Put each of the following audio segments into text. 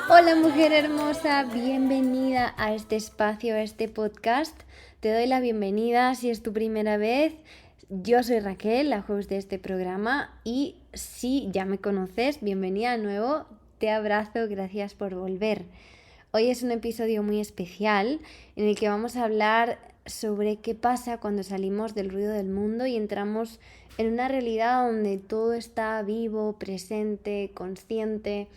Hola mujer hermosa, bienvenida a este espacio, a este podcast. Te doy la bienvenida si es tu primera vez. Yo soy Raquel, la host de este programa, y si ya me conoces, bienvenida de nuevo. Te abrazo, gracias por volver. Hoy es un episodio muy especial en el que vamos a hablar sobre qué pasa cuando salimos del ruido del mundo y entramos en una realidad donde todo está vivo, presente, consciente,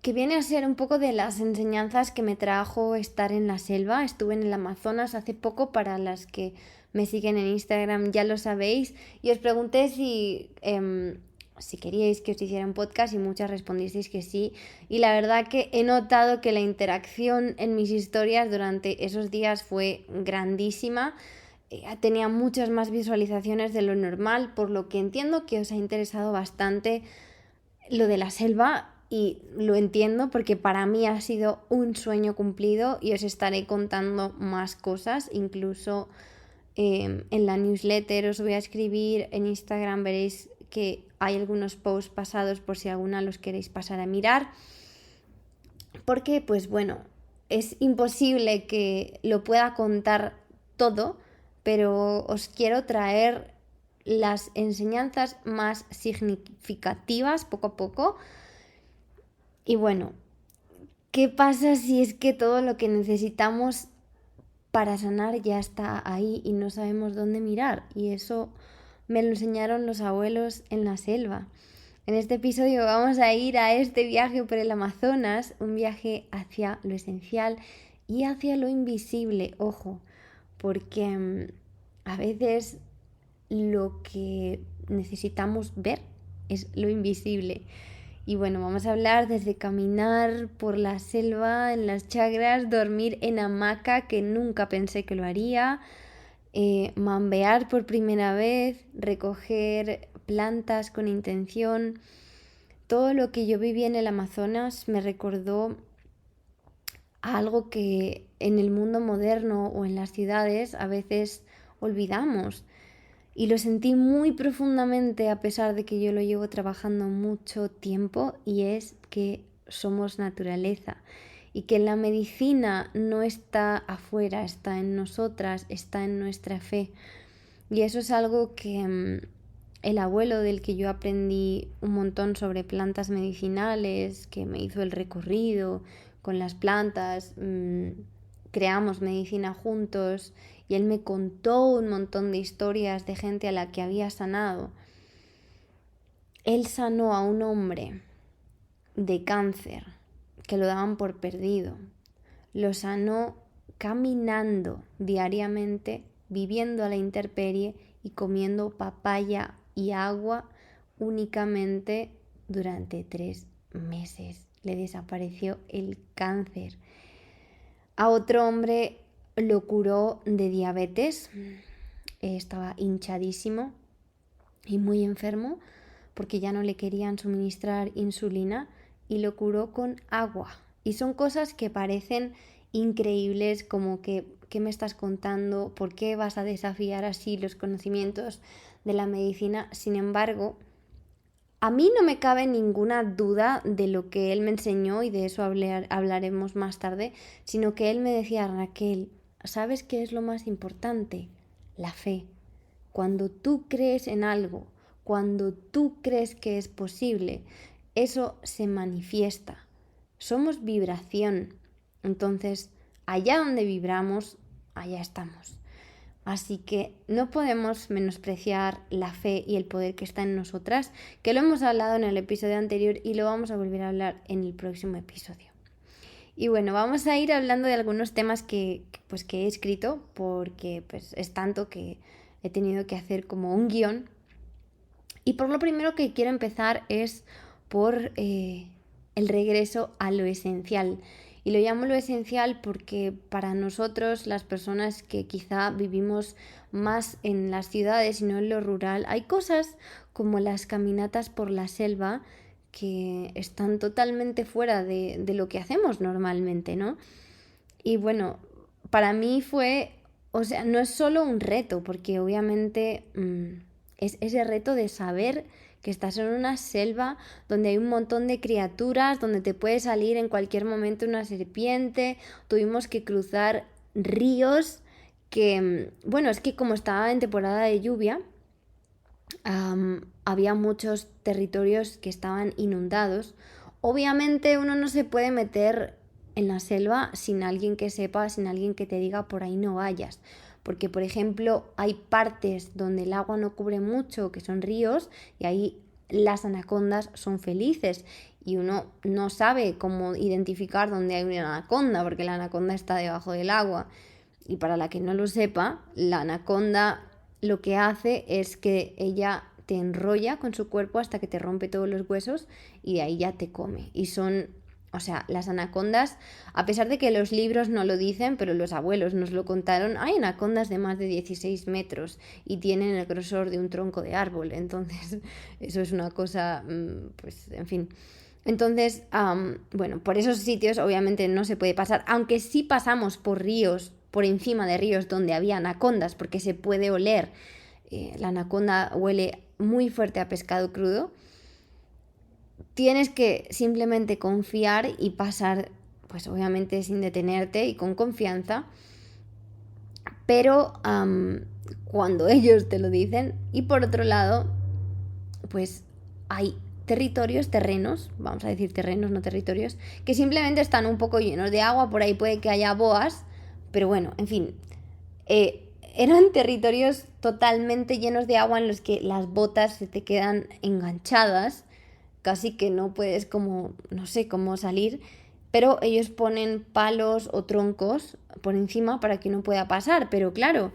que viene a ser un poco de las enseñanzas que me trajo estar en la selva. Estuve en el Amazonas hace poco, para las que me siguen en Instagram ya lo sabéis, y os pregunté si queríais que os hiciera un podcast y muchas respondisteis que sí, y la verdad que he notado que la interacción en mis historias durante esos días fue grandísima. Tenía muchas más visualizaciones de lo normal, por lo que entiendo que os ha interesado bastante lo de la selva. Y lo entiendo porque para mí ha sido un sueño cumplido, y os estaré contando más cosas, incluso en la newsletter os voy a escribir, en Instagram veréis que hay algunos posts pasados por si alguna los queréis pasar a mirar, porque pues bueno, es imposible que lo pueda contar todo, pero os quiero traer las enseñanzas más significativas poco a poco. Y bueno, ¿qué pasa si es que todo lo que necesitamos para sanar ya está ahí y no sabemos dónde mirar? Y eso me lo enseñaron los abuelos en la selva. En este episodio vamos a ir a este viaje por el Amazonas, un viaje hacia lo esencial y hacia lo invisible, ojo, porque a veces lo que necesitamos ver es lo invisible. Y bueno, vamos a hablar desde caminar por la selva, en las chagras, dormir en hamaca, que nunca pensé que lo haría, mambear por primera vez, recoger plantas con intención. Todo lo que yo viví en el Amazonas me recordó a algo que en el mundo moderno o en las ciudades a veces olvidamos. Y lo sentí muy profundamente, a pesar de que yo lo llevo trabajando mucho tiempo, y es que somos naturaleza y que la medicina no está afuera, está en nosotras, está en nuestra fe. Y eso es algo que el abuelo, del que yo aprendí un montón sobre plantas medicinales, que me hizo el recorrido con las plantas, creamos medicina juntos, y él me contó un montón de historias de gente a la que había sanado. Él sanó a un hombre de cáncer que lo daban por perdido. Lo sanó caminando diariamente, viviendo a la intemperie y comiendo papaya y agua únicamente durante 3 meses. Le desapareció el cáncer. A otro hombre lo curó de diabetes. Estaba hinchadísimo y muy enfermo porque ya no le querían suministrar insulina, y lo curó con agua. Y son cosas que parecen increíbles, como que ¿qué me estás contando? ¿Por qué vas a desafiar así los conocimientos de la medicina? Sin embargo, a mí no me cabe ninguna duda de lo que él me enseñó, y de eso hablaremos más tarde, sino que él me decía: Raquel, ¿sabes qué es lo más importante? La fe. Cuando tú crees en algo, cuando tú crees que es posible, eso se manifiesta. Somos vibración. Entonces, allá donde vibramos, allá estamos. Así que no podemos menospreciar la fe y el poder que está en nosotras, que lo hemos hablado en el episodio anterior y lo vamos a volver a hablar en el próximo episodio. Y bueno, vamos a ir hablando de algunos temas que he escrito, porque pues es tanto que he tenido que hacer como un guión. Y por lo primero que quiero empezar es por el regreso a lo esencial. Y lo llamo lo esencial porque para nosotros, las personas que quizá vivimos más en las ciudades y no en lo rural, hay cosas como las caminatas por la selva que están totalmente fuera de lo que hacemos normalmente, ¿no? Y bueno, para mí fue, o sea, no es solo un reto, porque obviamente es ese reto de saber que estás en una selva donde hay un montón de criaturas, donde te puede salir en cualquier momento una serpiente. Tuvimos que cruzar ríos que, bueno, es que como estaba en temporada de lluvia, había muchos territorios que estaban inundados. Obviamente uno no se puede meter en la selva sin alguien que sepa, sin alguien que te diga por ahí no vayas. Porque, por ejemplo, hay partes donde el agua no cubre mucho, que son ríos, y ahí las anacondas son felices. Y uno no sabe cómo identificar dónde hay una anaconda, porque la anaconda está debajo del agua. Y para la que no lo sepa, la anaconda lo que hace es que ella te enrolla con su cuerpo hasta que te rompe todos los huesos y de ahí ya te come. Y son, o sea, las anacondas, a pesar de que los libros no lo dicen, pero los abuelos nos lo contaron, hay anacondas de más de 16 metros y tienen el grosor de un tronco de árbol. Entonces, eso es una cosa, pues, en fin. Entonces, bueno, por esos sitios obviamente no se puede pasar, aunque sí pasamos por ríos, por encima de ríos donde había anacondas, porque se puede oler. La anaconda huele muy fuerte a pescado crudo. Tienes que simplemente confiar y pasar, pues obviamente sin detenerte y con confianza, pero cuando ellos te lo dicen. Y por otro lado, pues hay territorios, terrenos, vamos a decir terrenos, no territorios, que simplemente están un poco llenos de agua. Por ahí puede que haya boas, pero bueno, en fin, eran territorios totalmente llenos de agua en los que las botas se te quedan enganchadas, casi que no puedes como, no sé, cómo salir, pero ellos ponen palos o troncos por encima para que uno pueda pasar. Pero claro,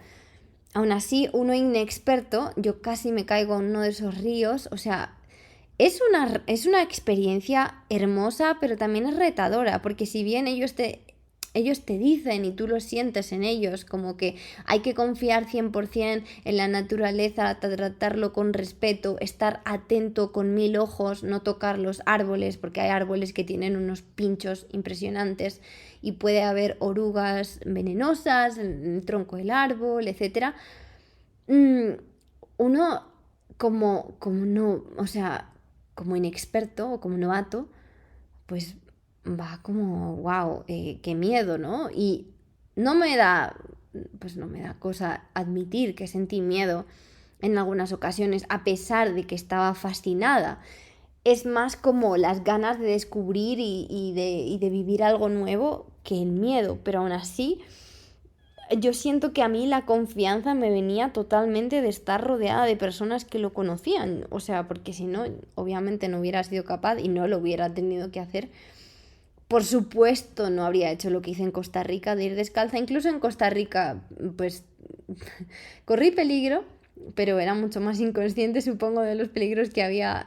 aún así, uno inexperto, yo casi me caigo en uno de esos ríos. O sea, es una experiencia hermosa, pero también es retadora, porque si bien ellos te dicen y tú lo sientes en ellos, como que hay que confiar 100% en la naturaleza, tratarlo con respeto, estar atento con 1000 ojos, no tocar los árboles, porque hay árboles que tienen unos pinchos impresionantes y puede haber orugas venenosas en el tronco del árbol, etc. Uno como no, o sea, como inexperto o como novato, pues va como, wow, qué miedo, ¿no? Y no me da, pues no me da cosa admitir que sentí miedo en algunas ocasiones, a pesar de que estaba fascinada. Es más como las ganas de descubrir y de vivir algo nuevo que el miedo, pero aún así yo siento que a mí la confianza me venía totalmente de estar rodeada de personas que lo conocían. O sea, porque si no, obviamente no hubiera sido capaz y no lo hubiera tenido que hacer. Por supuesto, no habría hecho lo que hice en Costa Rica de ir descalza. Incluso en Costa Rica, pues corrí peligro, pero era mucho más inconsciente, supongo, de los peligros que había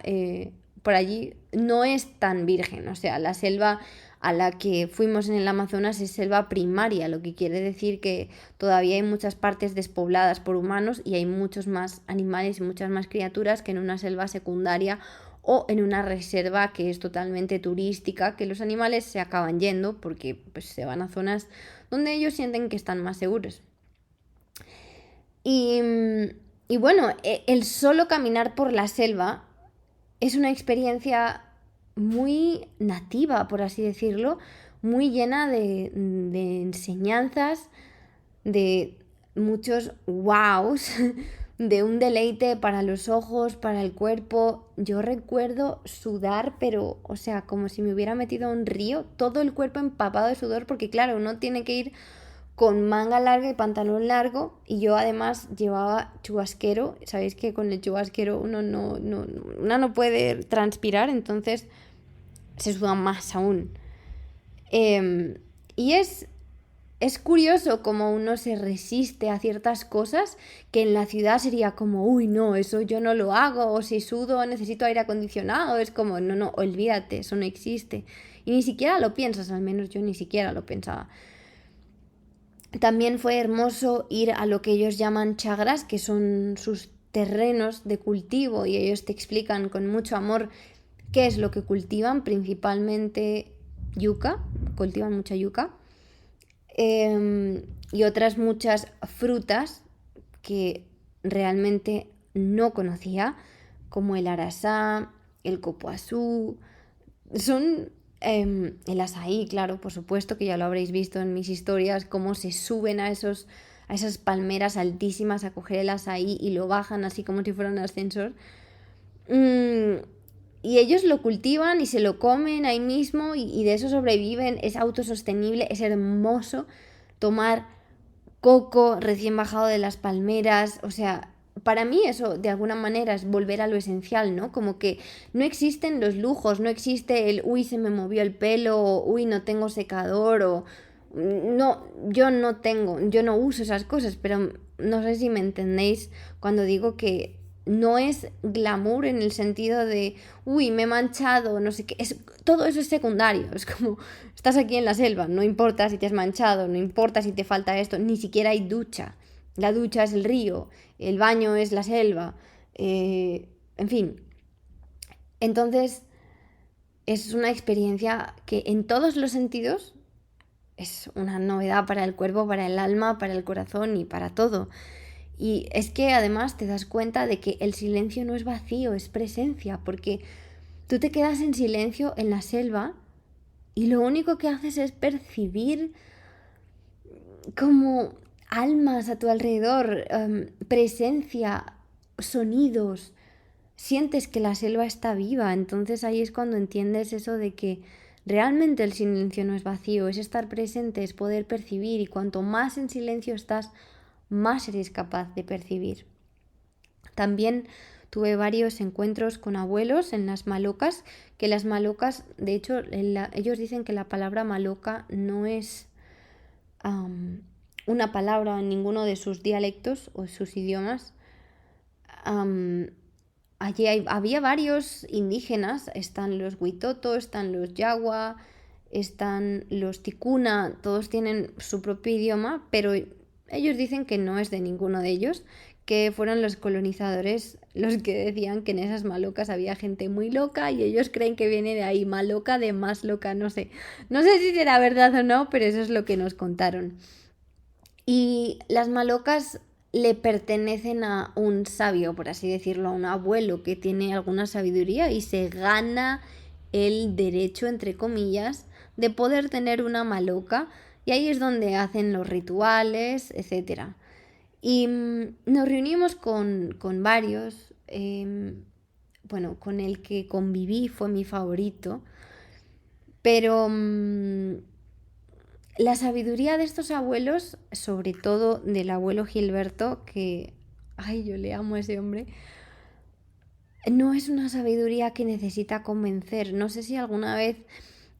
por allí. No es tan virgen, o sea, la selva a la que fuimos en el Amazonas es selva primaria, lo que quiere decir que todavía hay muchas partes despobladas por humanos y hay muchos más animales y muchas más criaturas que en una selva secundaria o en una reserva que es totalmente turística, que los animales se acaban yendo porque pues, se van a zonas donde ellos sienten que están más seguros. Y bueno, el solo caminar por la selva es una experiencia muy nativa, por así decirlo, muy llena de enseñanzas, de muchos wows, de un deleite para los ojos, para el cuerpo. Yo recuerdo sudar, pero, o sea, como si me hubiera metido a un río, todo el cuerpo empapado de sudor, porque claro, uno tiene que ir con manga larga y pantalón largo, y yo además llevaba chubasquero. Sabéis que con el chubasquero uno no puede transpirar, entonces se suda más aún. Y es curioso cómo uno se resiste a ciertas cosas que en la ciudad sería como, uy, no, eso yo no lo hago, o si sudo necesito aire acondicionado. Es como, no, olvídate, eso no existe. Y ni siquiera lo piensas, al menos yo ni siquiera lo pensaba. También fue hermoso ir a lo que ellos llaman chagras, que son sus terrenos de cultivo, y ellos te explican con mucho amor qué es lo que cultivan, principalmente yuca, cultivan mucha yuca, y otras muchas frutas que realmente no conocía, como el arasá, el copoasú, son el azaí, claro, por supuesto que ya lo habréis visto en mis historias, cómo se suben a esas palmeras altísimas a coger el azaí y lo bajan así como si fuera un ascensor. Y ellos lo cultivan y se lo comen ahí mismo y de eso sobreviven, es autosostenible, es hermoso tomar coco recién bajado de las palmeras, o sea, para mí eso de alguna manera es volver a lo esencial, ¿no? Como que no existen los lujos, no existe el, uy, se me movió el pelo, o uy, no tengo secador, o no, yo no uso esas cosas, pero no sé si me entendéis cuando digo que no es glamour en el sentido de, uy, me he manchado, no sé qué, todo eso es secundario, es como, estás aquí en la selva, no importa si te has manchado, no importa si te falta esto, ni siquiera hay ducha, la ducha es el río, el baño es la selva, en fin. Entonces, es una experiencia que en todos los sentidos es una novedad para el cuerpo, para el alma, para el corazón y para todo. Y es que además te das cuenta de que el silencio no es vacío, es presencia, porque tú te quedas en silencio en la selva y lo único que haces es percibir como almas a tu alrededor, presencia, sonidos. Sientes que la selva está viva, entonces ahí es cuando entiendes eso de que realmente el silencio no es vacío, es estar presente, es poder percibir y cuanto más en silencio estás, más eres capaz de percibir. También tuve varios encuentros con abuelos en las malocas, que las malocas, de hecho, ellos dicen que la palabra maloca no es una palabra en ninguno de sus dialectos o sus idiomas. Allí había varios indígenas, están los Huitoto, están los Yawa, están los Ticuna, todos tienen su propio idioma, pero ellos dicen que no es de ninguno de ellos, que fueron los colonizadores los que decían que en esas malocas había gente muy loca y ellos creen que viene de ahí, maloca de más loca, no sé. No sé si será verdad o no, pero eso es lo que nos contaron. Y las malocas le pertenecen a un sabio, por así decirlo, a un abuelo que tiene alguna sabiduría y se gana el derecho, entre comillas, de poder tener una maloca. Y ahí es donde hacen los rituales, etcétera. Y nos reunimos con varios. Bueno, con el que conviví fue mi favorito. Pero la sabiduría de estos abuelos, sobre todo del abuelo Gilberto, que, ay, yo le amo a ese hombre, no es una sabiduría que necesita convencer. No sé si alguna vez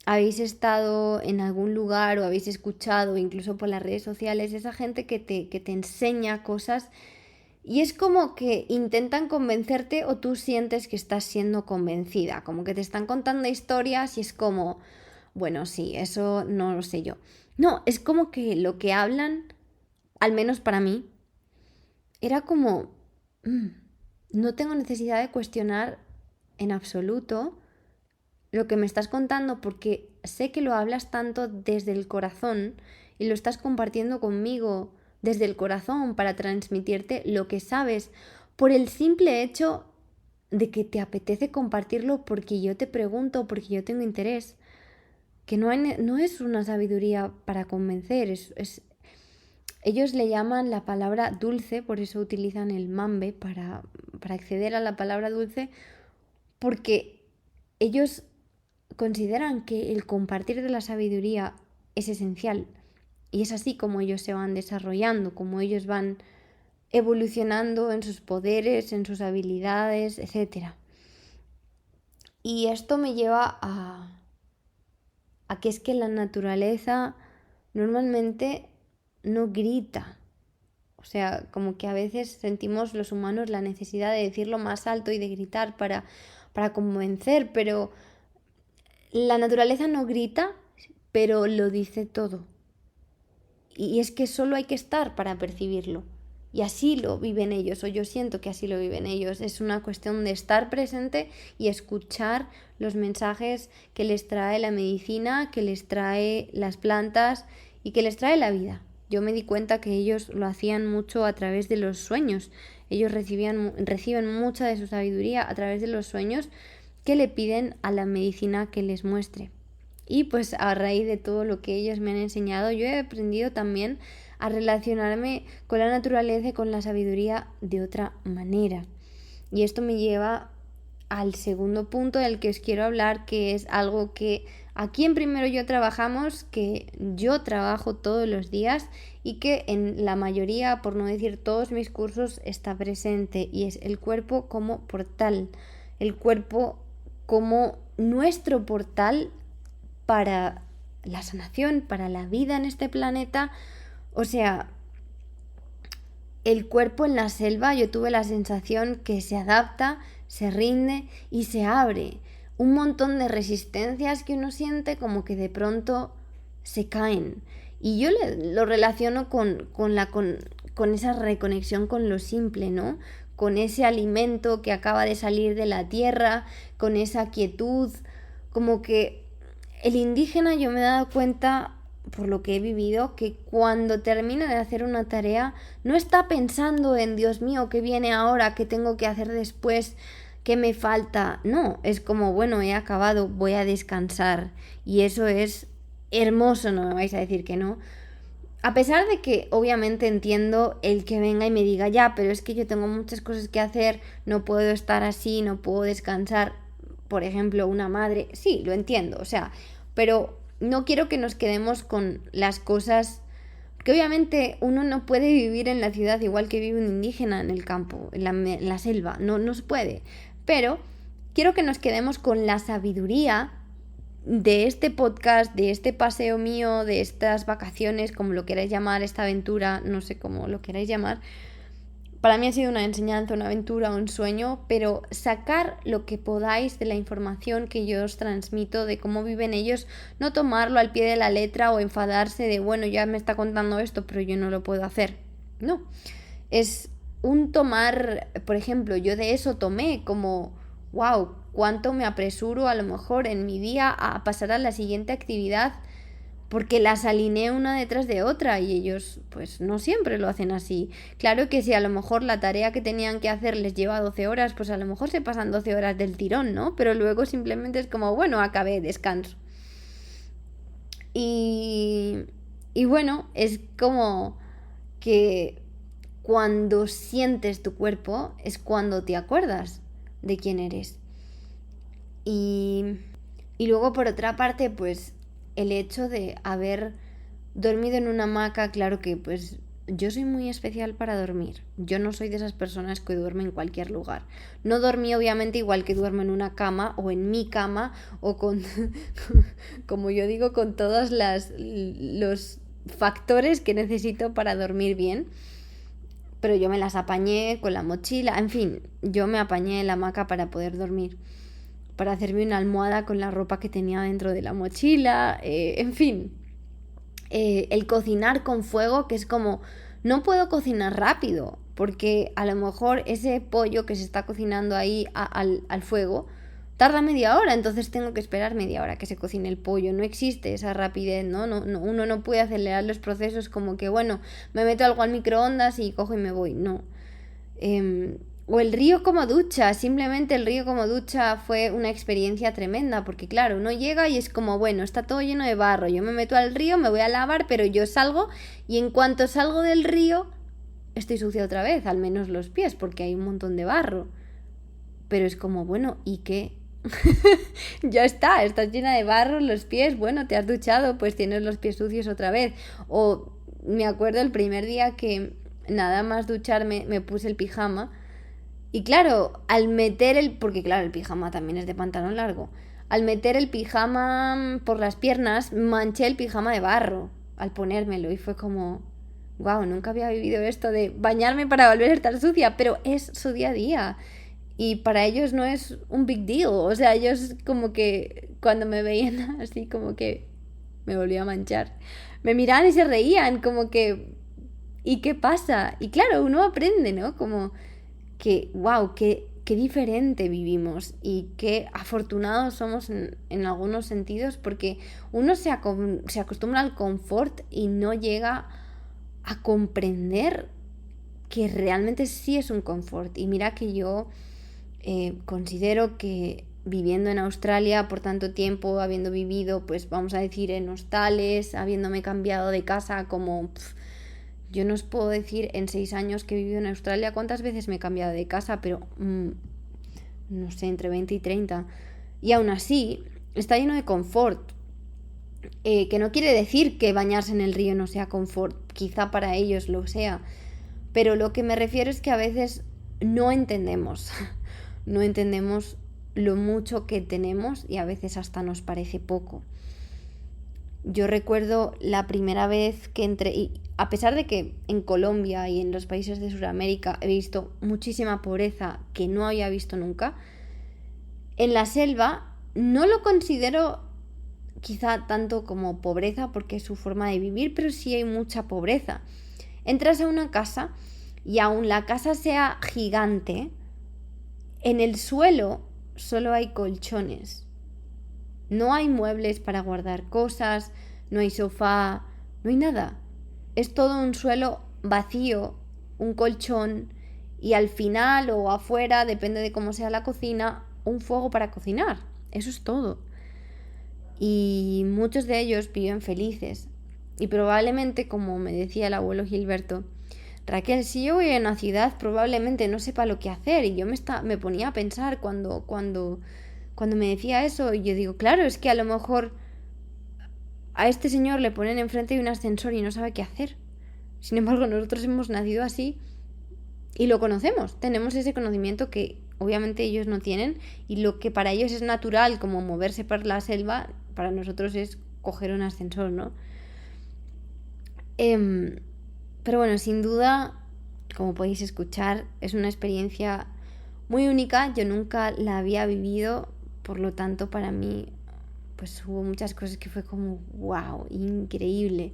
habéis estado en algún lugar o habéis escuchado, incluso por las redes sociales, esa gente que te enseña cosas y es como que intentan convencerte o tú sientes que estás siendo convencida, como que te están contando historias y es como, bueno, sí, eso no lo sé yo. No, es como que lo que hablan, al menos para mí, era como, mm, no tengo necesidad de cuestionar en absoluto lo que me estás contando porque sé que lo hablas tanto desde el corazón y lo estás compartiendo conmigo desde el corazón para transmitirte lo que sabes por el simple hecho de que te apetece compartirlo porque yo te pregunto, porque yo tengo interés, que no es una sabiduría para convencer, ellos le llaman la palabra dulce, por eso utilizan el mambe para acceder a la palabra dulce, porque ellos consideran que el compartir de la sabiduría es esencial. Y es así como ellos se van desarrollando, como ellos van evolucionando en sus poderes, en sus habilidades, etc. Y esto me lleva a que es que la naturaleza normalmente no grita. O sea, como que a veces sentimos los humanos la necesidad de decirlo más alto y de gritar para convencer, pero la naturaleza no grita, pero lo dice todo. Y es que solo hay que estar para percibirlo. Y así lo viven ellos, o yo siento que así lo viven ellos. Es una cuestión de estar presente y escuchar los mensajes que les trae la medicina, que les trae las plantas y que les trae la vida. Yo me di cuenta que ellos lo hacían mucho a través de los sueños. ellos reciben mucha de su sabiduría a través de los sueños que le piden a la medicina que les muestre. Y pues a raíz de todo lo que ellos me han enseñado, yo he aprendido también a relacionarme con la naturaleza y con la sabiduría de otra manera. Y esto me lleva al segundo punto del que os quiero hablar, que es algo que aquí en Primero Yo trabajamos, que yo trabajo todos los días y que en la mayoría, por no decir todos mis cursos, está presente, y es el cuerpo como portal, el cuerpo como nuestro portal para la sanación, para la vida en este planeta. O sea, el cuerpo en la selva, yo tuve la sensación que se adapta, se rinde y se abre. Un montón de resistencias que uno siente como que de pronto se caen. Y yo lo relaciono con esa reconexión con lo simple, ¿no? Con ese alimento que acaba de salir de la tierra, con esa quietud. Como que el indígena, yo me he dado cuenta, por lo que he vivido, que cuando termina de hacer una tarea no está pensando en Dios mío, ¿qué viene ahora? ¿Qué tengo que hacer después? ¿Qué me falta? No, es como, bueno, he acabado, voy a descansar. Y eso es hermoso, no me vais a decir que no. A pesar de que obviamente entiendo el que venga y me diga, ya, pero es que yo tengo muchas cosas que hacer, no puedo estar así, no puedo descansar. Por ejemplo, una madre, sí, lo entiendo, o sea, pero no quiero que nos quedemos con las cosas, que obviamente uno no puede vivir en la ciudad igual que vive un indígena en el campo, en la selva, no se puede. Pero quiero que nos quedemos con la sabiduría de este podcast, de este paseo mío, de estas vacaciones, como lo queráis llamar, esta aventura, no sé cómo lo queráis llamar. Para mí ha sido una enseñanza, una aventura, un sueño, pero sacar lo que podáis de la información que yo os transmito, de cómo viven ellos, no tomarlo al pie de la letra o enfadarse de, bueno, ya me está contando esto, pero yo no lo puedo hacer. No, es un tomar, por ejemplo, yo de eso tomé como, wow, cuánto me apresuro a lo mejor en mi día a pasar a la siguiente actividad, porque las alineé una detrás de otra, y ellos pues no siempre lo hacen así. Claro que si a lo mejor la tarea que tenían que hacer les lleva 12 horas, pues a lo mejor se pasan 12 horas del tirón, ¿no? Pero luego simplemente es como, bueno, acabé, descanso. Y bueno, es como que cuando sientes tu cuerpo es cuando te acuerdas de quién eres. Y luego por otra parte, pues el hecho de haber dormido en una hamaca, claro que pues yo soy muy especial para dormir. Yo no soy de esas personas que duermen en cualquier lugar. No dormí obviamente igual que duermo en una cama o en mi cama o con, como yo digo, con todos los factores que necesito para dormir bien. Pero yo me las apañé con la mochila, en fin, yo me apañé en la hamaca para poder dormir, para hacerme una almohada con la ropa que tenía dentro de la mochila, en fin. El cocinar con fuego, que es como, no puedo cocinar rápido, porque a lo mejor ese pollo que se está cocinando ahí al fuego tarda media hora, entonces tengo que esperar media hora que se cocine el pollo. No existe esa rapidez, ¿no? Uno no puede acelerar los procesos como que, bueno, me meto algo al microondas y cojo y me voy, no. O el río como ducha, simplemente el río como ducha fue una experiencia tremenda, porque claro, uno llega y es como, bueno, está todo lleno de barro, yo me meto al río, me voy a lavar, pero yo salgo y en cuanto salgo del río estoy sucia otra vez, al menos los pies, porque hay un montón de barro. Pero es como, bueno, ¿y qué? Ya está, estás llena de barro en los pies, bueno, te has duchado, pues tienes los pies sucios otra vez. O me acuerdo el primer día que nada más ducharme me puse el pijama. Y claro, al meter porque claro, el pijama también es de pantalón largo. Al meter el pijama por las piernas, manché el pijama de barro al ponérmelo y fue como, wow, nunca había vivido esto de bañarme para volver a estar sucia, pero es su día a día. Y para ellos no es un big deal, o sea, ellos como que cuando me veían así como que me volvía a manchar, me miraban y se reían como que, ¿y qué pasa? Y claro, uno aprende, ¿no? Como que, wow, qué diferente vivimos y qué afortunados somos en algunos sentidos, porque uno se acostumbra al confort y no llega a comprender que realmente sí es un confort. Y mira que yo considero que viviendo en Australia por tanto tiempo, habiendo vivido, pues vamos a decir, en hostales, habiéndome cambiado de casa como... yo no os puedo decir en 6 años que he vivido en Australia cuántas veces me he cambiado de casa, pero no sé, entre 20 y 30. Y aún así, está lleno de confort. Que no quiere decir que bañarse en el río no sea confort, quizá para ellos lo sea. Pero lo que me refiero es que a veces no entendemos, no entendemos lo mucho que tenemos y a veces hasta nos parece poco. Yo recuerdo la primera vez que entré, y a pesar de que en Colombia y en los países de Sudamérica he visto muchísima pobreza que no había visto nunca, en la selva no lo considero quizá tanto como pobreza porque es su forma de vivir, pero sí hay mucha pobreza. Entras a una casa y aun la casa sea gigante, en el suelo solo hay colchones. No hay muebles para guardar cosas, no hay sofá, no hay nada. Es todo un suelo vacío, un colchón y al final o afuera, depende de cómo sea la cocina, un fuego para cocinar. Eso es todo. Y muchos de ellos viven felices. Y probablemente, como me decía el abuelo Gilberto, Raquel, si yo voy a una ciudad probablemente no sepa lo que hacer. Y yo me ponía a pensar cuando me decía eso, y yo digo, claro, es que a lo mejor a este señor le ponen enfrente de un ascensor y no sabe qué hacer. Sin embargo, nosotros hemos nacido así y lo conocemos. Tenemos ese conocimiento que obviamente ellos no tienen, y lo que para ellos es natural, como moverse por la selva, para nosotros es coger un ascensor, ¿no? Pero bueno, sin duda, como podéis escuchar, es una experiencia muy única. Yo nunca la había vivido, por lo tanto para mí pues hubo muchas cosas que fue como wow, increíble.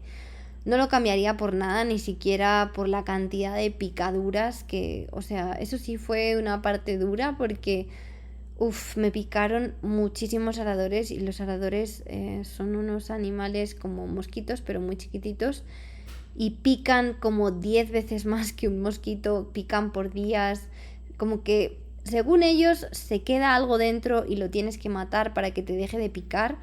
No lo cambiaría por nada, ni siquiera por la cantidad de picaduras que, o sea, eso sí fue una parte dura porque me picaron muchísimos aradores, y los aradores son unos animales como mosquitos pero muy chiquititos y pican como 10 veces más que un mosquito, pican por días, como que según ellos se queda algo dentro y lo tienes que matar para que te deje de picar.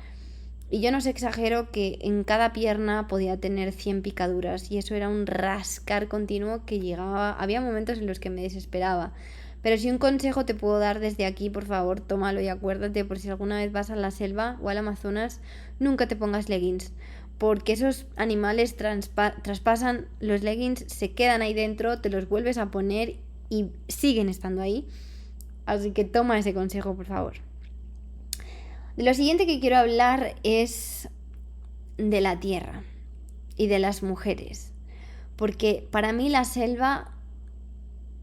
Y yo no os exagero que en cada pierna podía tener 100 picaduras, y eso era un rascar continuo que llegaba, había momentos en los que me desesperaba. Pero si un consejo te puedo dar desde aquí, por favor, tómalo y acuérdate, por si alguna vez vas a la selva o al Amazonas, nunca te pongas leggings, porque esos animales traspasan los leggings, se quedan ahí dentro, te los vuelves a poner y siguen estando ahí. Así que toma ese consejo, por favor. De lo siguiente que quiero hablar es de la tierra y de las mujeres, porque para mí la selva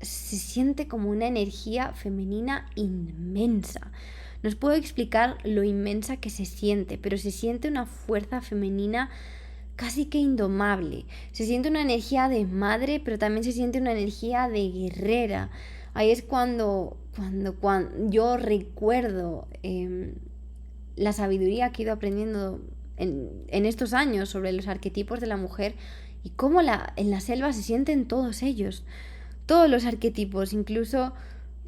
se siente como una energía femenina inmensa. No os puedo explicar lo inmensa que se siente, pero se siente una fuerza femenina casi que indomable. Se siente una energía de madre, pero también se siente una energía de guerrera. Ahí es cuando yo recuerdo la sabiduría que he ido aprendiendo en estos años sobre los arquetipos de la mujer, y cómo en la selva se sienten todos ellos. Todos los arquetipos, incluso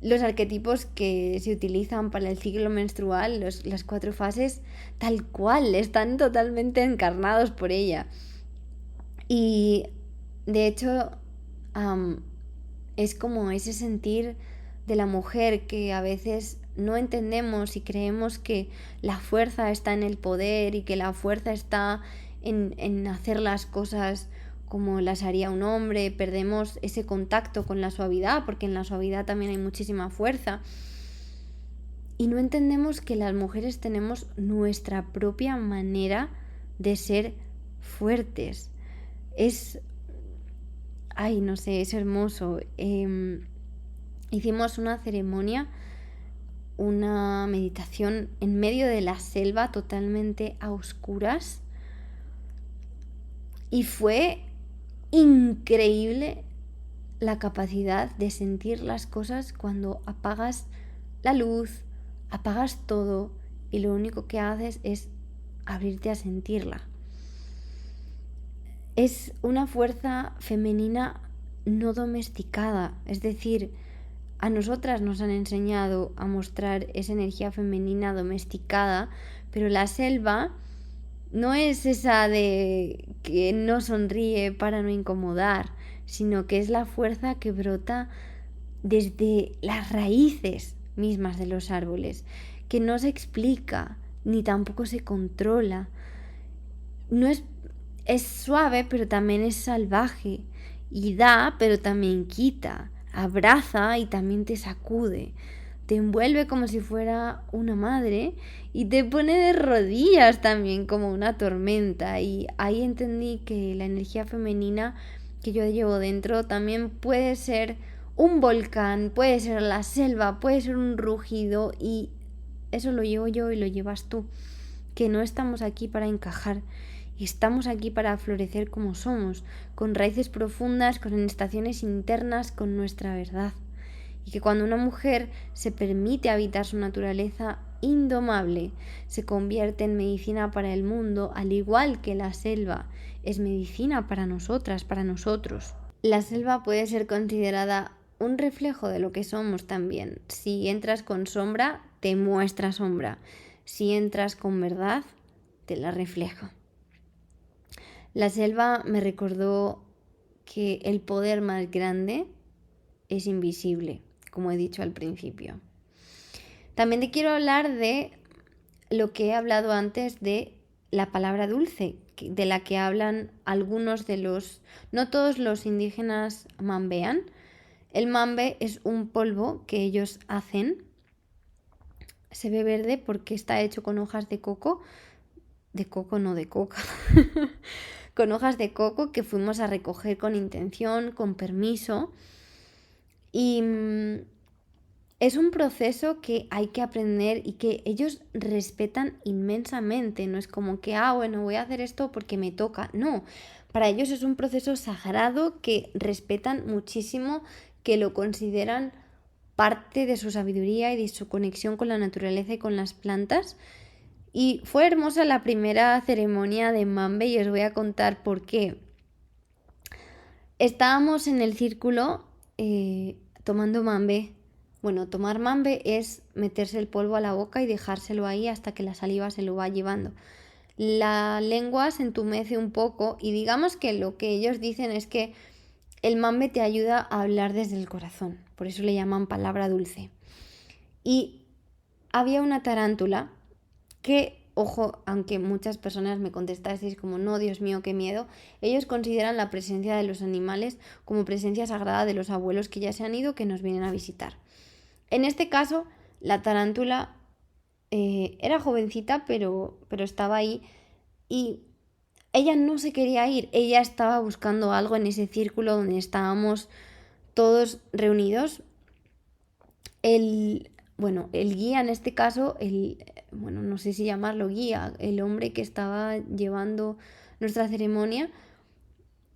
los arquetipos que se utilizan para el ciclo menstrual, las 4 fases, tal cual, están totalmente encarnados por ella. Y de hecho, es como ese sentir de la mujer que a veces no entendemos y creemos que la fuerza está en el poder y que la fuerza está en hacer las cosas como las haría un hombre. Perdemos ese contacto con la suavidad, porque en la suavidad también hay muchísima fuerza, y no entendemos que las mujeres tenemos nuestra propia manera de ser fuertes. No sé, es hermoso. Hicimos una ceremonia, una meditación en medio de la selva, totalmente a oscuras, y fue increíble la capacidad de sentir las cosas cuando apagas la luz, apagas todo y lo único que haces es abrirte a sentirla. Es una fuerza femenina no domesticada. Es decir, a nosotras nos han enseñado a mostrar esa energía femenina domesticada, pero la selva no es esa de que no sonríe para no incomodar, sino que es la fuerza que brota desde las raíces mismas de los árboles, que no se explica ni tampoco se controla. No es suave, pero también es salvaje, y da, pero también quita, abraza y también te sacude, te envuelve como si fuera una madre y te pone de rodillas también como una tormenta. Y ahí entendí que la energía femenina que yo llevo dentro también puede ser un volcán, puede ser la selva, puede ser un rugido, y eso lo llevo yo y lo llevas tú, que no estamos aquí para encajar, estamos aquí para florecer como somos, con raíces profundas, con estaciones internas, con nuestra verdad. Y que cuando una mujer se permite habitar su naturaleza indomable, se convierte en medicina para el mundo, al igual que la selva es medicina para nosotras, para nosotros. La selva puede ser considerada un reflejo de lo que somos también. Si entras con sombra, te muestra sombra. Si entras con verdad, te la refleja. La selva me recordó que el poder más grande es invisible, como he dicho al principio. También te quiero hablar de lo que he hablado antes de la palabra dulce, de la que hablan algunos de los, no todos los indígenas mambean. El mambe es un polvo que ellos hacen. Se ve verde porque está hecho con hojas de coco. De coco, no de coca. Con hojas de coco que fuimos a recoger con intención, con permiso. Y es un proceso que hay que aprender y que ellos respetan inmensamente. No es como que, bueno, voy a hacer esto porque me toca. No, para ellos es un proceso sagrado que respetan muchísimo, que lo consideran parte de su sabiduría y de su conexión con la naturaleza y con las plantas. Y fue hermosa la primera ceremonia de Mambe y os voy a contar por qué. Estábamos en el círculo tomando Mambe. Bueno, tomar Mambe es meterse el polvo a la boca y dejárselo ahí hasta que la saliva se lo va llevando. La lengua se entumece un poco y digamos que lo que ellos dicen es que el Mambe te ayuda a hablar desde el corazón. Por eso le llaman palabra dulce. Y había una tarántula que, ojo, aunque muchas personas me contestasteis como no, Dios mío, qué miedo, ellos consideran la presencia de los animales como presencia sagrada de los abuelos que ya se han ido, que nos vienen a visitar. En este caso, la tarántula era jovencita, pero estaba ahí y ella no se quería ir, ella estaba buscando algo en ese círculo donde estábamos todos reunidos. El guía en este caso, no sé si llamarlo guía, el hombre que estaba llevando nuestra ceremonia,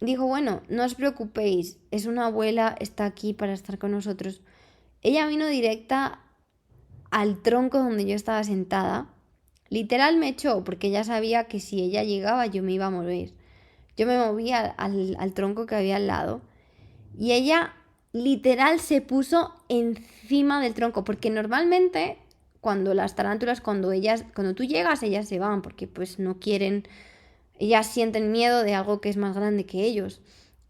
dijo, bueno, no os preocupéis, es una abuela, está aquí para estar con nosotros. Ella vino directa al tronco donde yo estaba sentada. Literal me echó porque ella sabía que si ella llegaba yo me iba a mover. Yo me movía al tronco que había al lado y ella literal se puso encima del tronco, porque normalmente cuando las tarántulas, cuando tú llegas, ellas se van porque pues no quieren, ellas sienten miedo de algo que es más grande que ellos.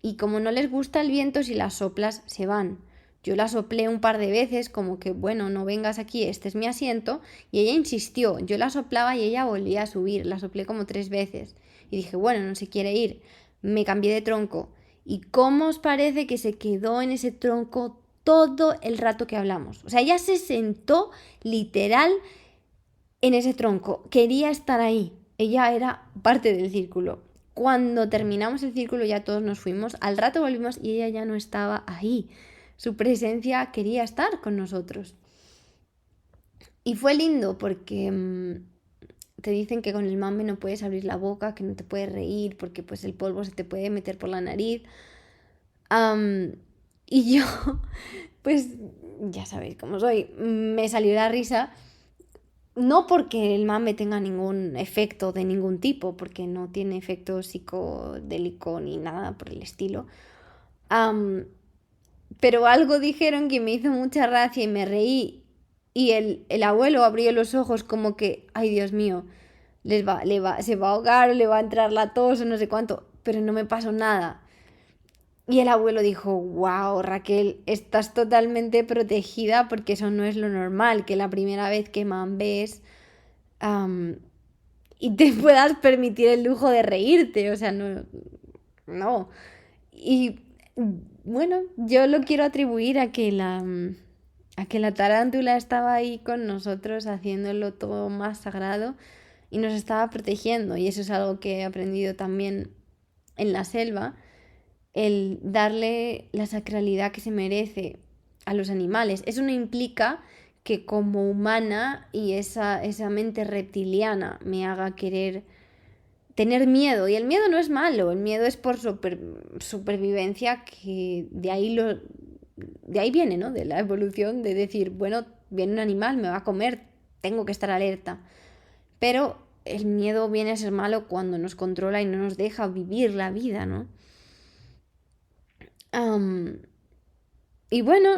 Y como no les gusta el viento, si las soplas, se van. Yo la soplé un par de veces, como que, bueno, no vengas aquí, este es mi asiento. Y ella insistió, yo la soplaba y ella volvía a subir. La soplé como 3 veces. Y dije, bueno, no se quiere ir. Me cambié de tronco. ¿Y cómo os parece que se quedó en ese tronco todo el rato que hablamos? O sea, ella se sentó literal en ese tronco. Quería estar ahí. Ella era parte del círculo. Cuando terminamos el círculo ya todos nos fuimos. Al rato volvimos y ella ya no estaba ahí. Su presencia quería estar con nosotros. Y fue lindo porque te dicen que con el mame no puedes abrir la boca, que no te puedes reír porque pues el polvo se te puede meter por la nariz. Y yo, pues ya sabéis cómo soy, me salió la risa. No porque el mame tenga ningún efecto de ningún tipo, porque no tiene efecto psicodélico ni nada por el estilo. Pero algo dijeron que me hizo mucha gracia y me reí. Y el abuelo abrió los ojos como que, ay Dios mío, se va a ahogar o le va a entrar la tos o no sé cuánto. Pero no me pasó nada. Y el abuelo dijo, wow, Raquel, estás totalmente protegida porque eso no es lo normal, que la primera vez que mambes y te puedas permitir el lujo de reírte, o sea, no. Y bueno, yo lo quiero atribuir a que la tarántula estaba ahí con nosotros haciéndolo todo más sagrado y nos estaba protegiendo. Y eso es algo que he aprendido también en la selva, el darle la sacralidad que se merece a los animales. Eso no implica que como humana y esa mente reptiliana me haga querer tener miedo. Y el miedo no es malo, el miedo es por supervivencia, que de ahí viene, ¿no? De la evolución, de decir, bueno, viene un animal, me va a comer, tengo que estar alerta. Pero el miedo viene a ser malo cuando nos controla y no nos deja vivir la vida, ¿no? Y bueno,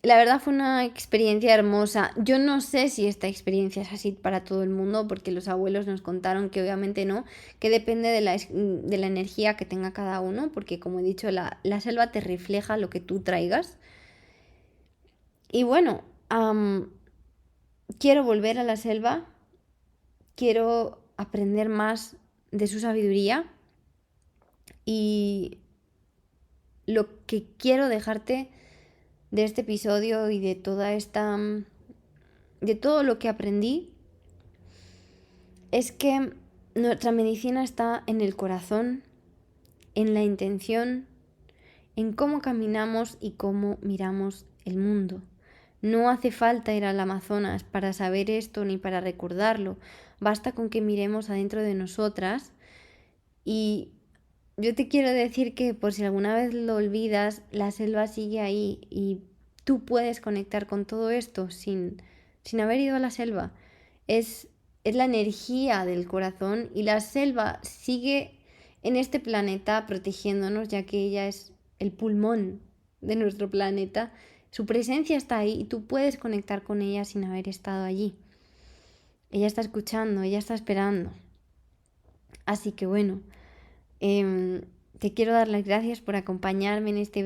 la verdad fue una experiencia hermosa. Yo no sé si esta experiencia es así para todo el mundo, porque los abuelos nos contaron que obviamente no, que depende de la energía que tenga cada uno, porque como he dicho, la selva te refleja lo que tú traigas. Y bueno, quiero volver a la selva, quiero aprender más de su sabiduría y lo que quiero dejarte de este episodio y de de todo lo que aprendí es que nuestra medicina está en el corazón, en la intención, en cómo caminamos y cómo miramos el mundo. No hace falta ir al Amazonas para saber esto ni para recordarlo. Basta con que miremos adentro de nosotras. Y yo te quiero decir que por si alguna vez lo olvidas, la selva sigue ahí y tú puedes conectar con todo esto sin haber ido a la selva. Es la energía del corazón y la selva sigue en este planeta protegiéndonos, ya que ella es el pulmón de nuestro planeta. Su presencia está ahí y tú puedes conectar con ella sin haber estado allí. Ella está escuchando, ella está esperando. Así que bueno, te quiero dar las gracias por acompañarme en este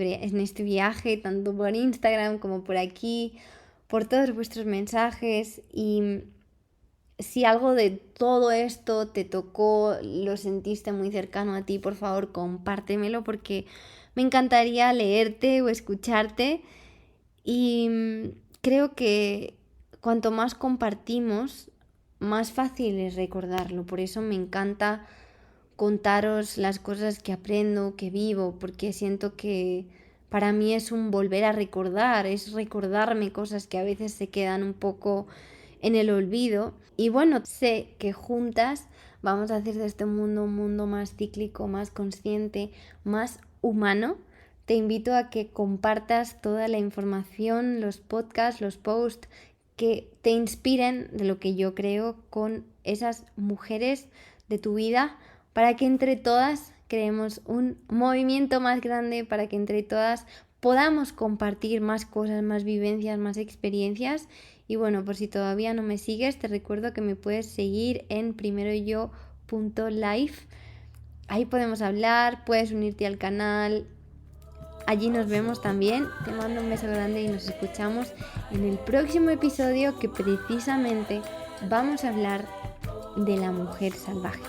viaje, tanto por Instagram como por aquí, por todos vuestros mensajes. Y si algo de todo esto te tocó, lo sentiste muy cercano a ti, por favor compártemelo, porque me encantaría leerte o escucharte. Y creo que cuanto más compartimos, más fácil es recordarlo. Por eso me encanta contaros las cosas que aprendo, que vivo, porque siento que para mí es un volver a recordar, es recordarme cosas que a veces se quedan un poco en el olvido. Y bueno, sé que juntas vamos a hacer de este mundo un mundo más cíclico, más consciente, más humano. Te invito a que compartas toda la información, los podcasts, los posts que te inspiren de lo que yo creo con esas mujeres de tu vida, para que entre todas creemos un movimiento más grande, para que entre todas podamos compartir más cosas, más vivencias, más experiencias. Y bueno, por si todavía no me sigues, te recuerdo que me puedes seguir en primeroyo.life. Ahí podemos hablar, puedes unirte al canal. Allí nos vemos también. Te mando un beso grande y nos escuchamos en el próximo episodio, que precisamente vamos a hablar de la mujer salvaje.